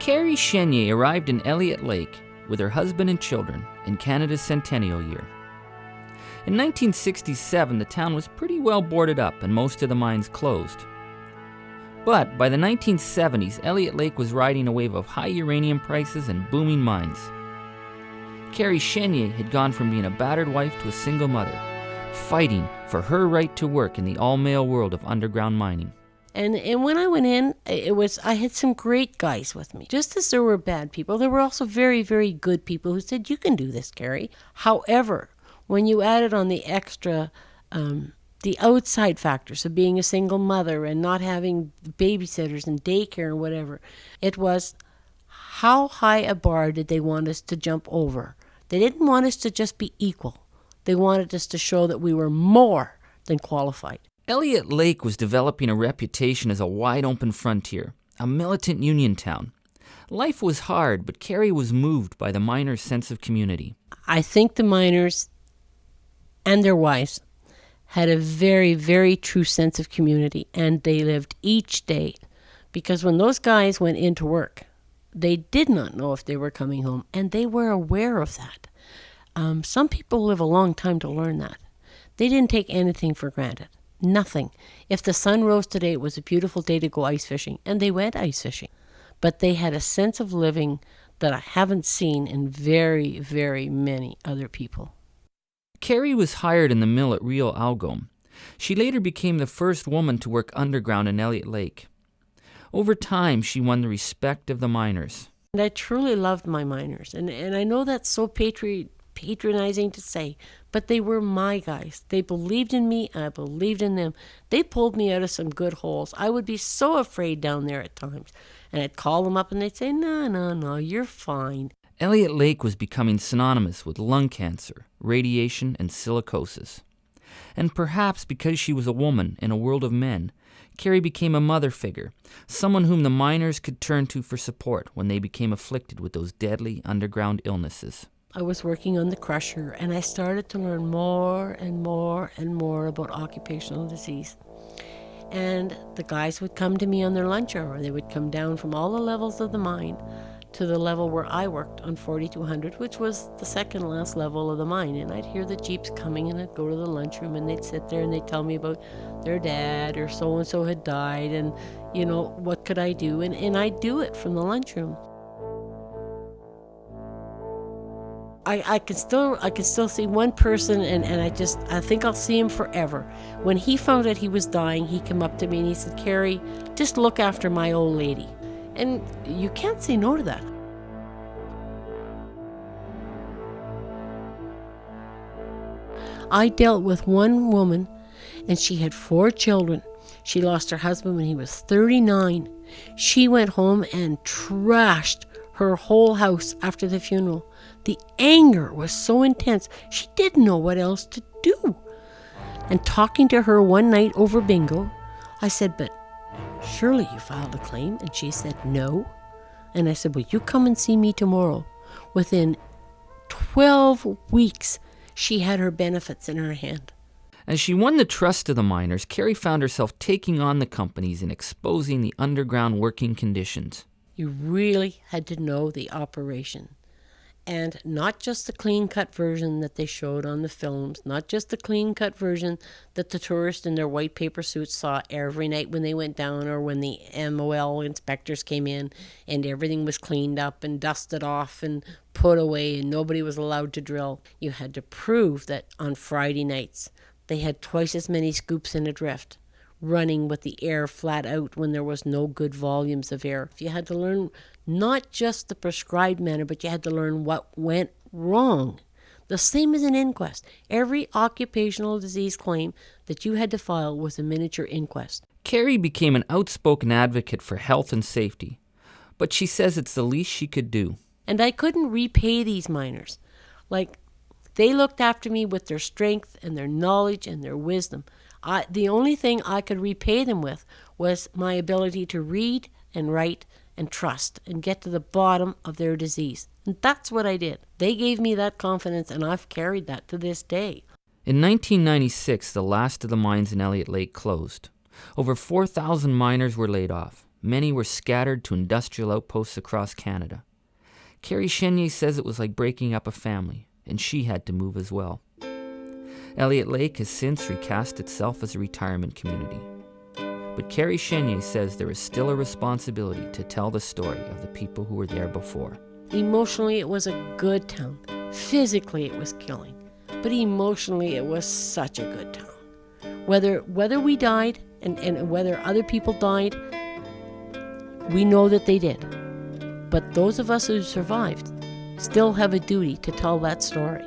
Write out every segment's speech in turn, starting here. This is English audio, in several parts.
Carrie Chenier arrived in Elliot Lake with her husband and children in Canada's centennial year. In 1967, the town was pretty well boarded up and most of the mines closed. But by the 1970s, Elliot Lake was riding a wave of high uranium prices and booming mines. Carrie Chenier had gone from being a battered wife to a single mother, fighting for her right to work in the all-male world of underground mining. And when I went in, I had some great guys with me. Just as there were bad people, there were also very, very good people who said, "You can do this, Carrie." However, when you added on the extra, the outside factors of being a single mother and not having babysitters and daycare and whatever, it was how high a bar did they want us to jump over? They didn't want us to just be equal. They wanted us to show that we were more than qualified. Elliot Lake was developing a reputation as a wide-open frontier, a militant union town. Life was hard, but Carrie was moved by the miners' sense of community. I think the miners and their wives had a very, very true sense of community, and they lived each day. Because when those guys went into work, they did not know if they were coming home, and they were aware of that. Some people live a long time to learn that. They didn't take anything for granted. Nothing. If the sun rose today, it was a beautiful day to go ice fishing, and they went ice fishing. But they had a sense of living that I haven't seen in very, very many other people. Carrie was hired in the mill at Rio Algoma. She later became the first woman to work underground in Elliot Lake. Over time, she won the respect of the miners. And I truly loved my miners, and I know that's so patronizing to say, but they were my guys. They believed in me, and I believed in them. They pulled me out of some good holes. I would be so afraid down there at times, and I'd call them up and they'd say, no, you're fine. Elliot Lake was becoming synonymous with lung cancer, radiation, and silicosis. And perhaps because she was a woman in a world of men, Carrie became a mother figure, someone whom the miners could turn to for support when they became afflicted with those deadly underground illnesses. I was working on the crusher, and I started to learn more and more and more about occupational disease. And the guys would come to me on their lunch hour. They would come down from all the levels of the mine to the level where I worked on 4200, which was the second last level of the mine. And I'd hear the jeeps coming, and I'd go to the lunchroom, and they'd sit there and they'd tell me about their dad or so-and-so had died, and, what could I do? And I'd do it from the lunchroom. I can still see one person, and I think I'll see him forever. When he found out he was dying, he came up to me and he said, "Carrie, just look after my old lady." And you can't say no to that. I dealt with one woman, and she had 4 children. She lost her husband when he was 39. She went home and trashed her whole house after the funeral. The anger was so intense, she didn't know what else to do. And talking to her one night over bingo, I said, "But surely you filed a claim?" And she said, "No." And I said, "Well, you come and see me tomorrow." Within 12 weeks, she had her benefits in her hand. As she won the trust of the miners, Carrie found herself taking on the companies and exposing the underground working conditions. You really had to know the operation. And not just the clean-cut version that they showed on the films, not just the clean-cut version that the tourists in their white paper suits saw every night when they went down, or when the MOL inspectors came in and everything was cleaned up and dusted off and put away and nobody was allowed to drill. You had to prove that on Friday nights they had twice as many scoops in a drift, running with the air flat out when there was no good volumes of air. You had to learn not just the prescribed manner, but you had to learn what went wrong. The same as an inquest. Every occupational disease claim that you had to file was a miniature inquest. Carrie became an outspoken advocate for health and safety, but she says it's the least she could do. And I couldn't repay these miners. They looked after me with their strength and their knowledge and their wisdom. The only thing I could repay them with was my ability to read and write and trust and get to the bottom of their disease. And that's what I did. They gave me that confidence, and I've carried that to this day. In 1996, the last of the mines in Elliot Lake closed. Over 4,000 miners were laid off. many were scattered to industrial outposts across Canada. Carrie Chenier says it was like breaking up a family, and she had to move as well. Elliot Lake has since recast itself as a retirement community. But Carrie Chenier says there is still a responsibility to tell the story of the people who were there before. Emotionally, it was a good town. Physically, it was killing. But emotionally, it was such a good town. Whether we died and whether other people died, we know that they did. But those of us who survived still have a duty to tell that story.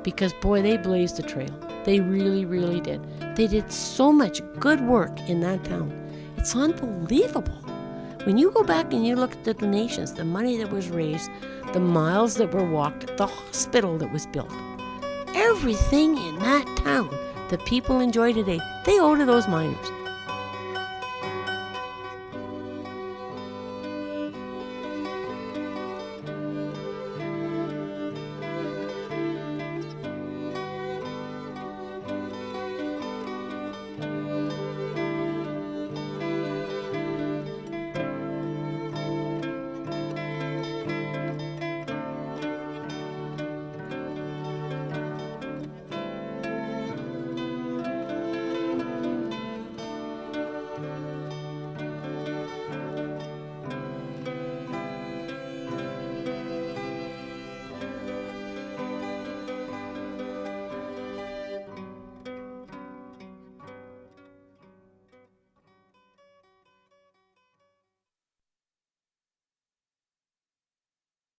Because, boy, they blazed the trail. They really, really did. They did so much good work in that town. It's unbelievable. When you go back and you look at the donations, the money that was raised, the miles that were walked, the hospital that was built, everything in that town that people enjoy today, they owe to those miners.